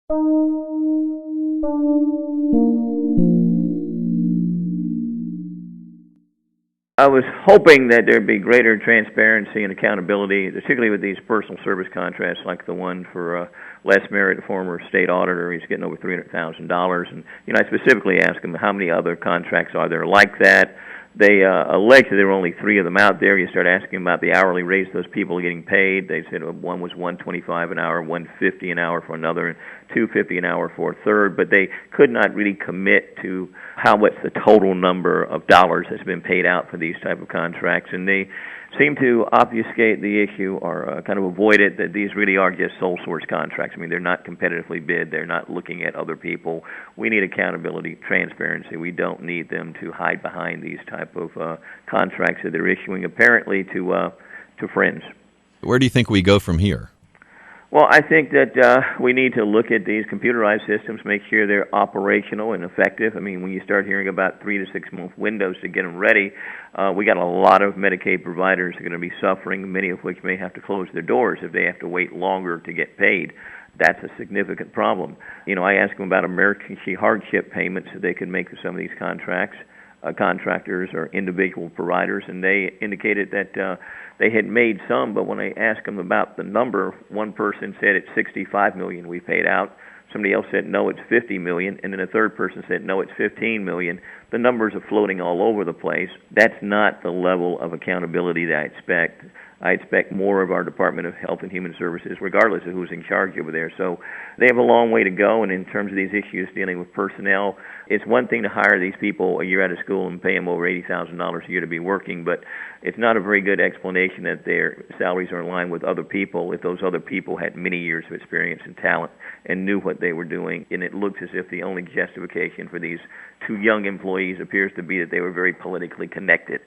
I was hoping that there'd be greater transparency and accountability, particularly with these personal service contracts like the one for Les Merritt, a former state auditor. He's getting over $300,000. And, I specifically asked him how many other contracts are there like that. They alleged that there were only 3 of them out there. You start asking about the hourly rates those people are getting paid. They said one was $125 an hour, $150 an hour for another, and $250 an hour for a third. But they could not really commit to how much the total number of dollars has been paid out for these type of contracts. And they seem to obfuscate the issue or kind of avoid it, that these really are just sole source contracts. I mean, they're not competitively bid. They're not looking at other people. We need accountability, transparency. We don't need them to hide behind these type of contracts that they're issuing apparently to friends. Where do you think we go from here? Well, I think that we need to look at these computerized systems, make sure they're operational and effective. I mean, when you start hearing about 3 to 6 month windows to get them ready, we got a lot of Medicaid providers that are going to be suffering, many of which may have to close their doors if they have to wait longer to get paid. That's a significant problem. I asked them about emergency hardship payments that they could make for some of these contractors or individual providers, and they indicated that they had made some, but when I asked them about the number, one person said it's $65 million we paid out. Somebody else said, no, it's $50 million, and then a third person said, no, it's $15 million. The numbers are floating all over the place. That's not the level of accountability that I expect. I expect more of our Department of Health and Human Services, regardless of who's in charge over there. So they have a long way to go, and in terms of these issues dealing with personnel, it's one thing to hire these people a year out of school and pay them over $80,000 a year to be working, but it's not a very good explanation that their salaries are in line with other people if those other people had many years of experience and talent and knew what they were doing. And it looks as if the only justification for these 2 young employees appears to be that they were very politically connected.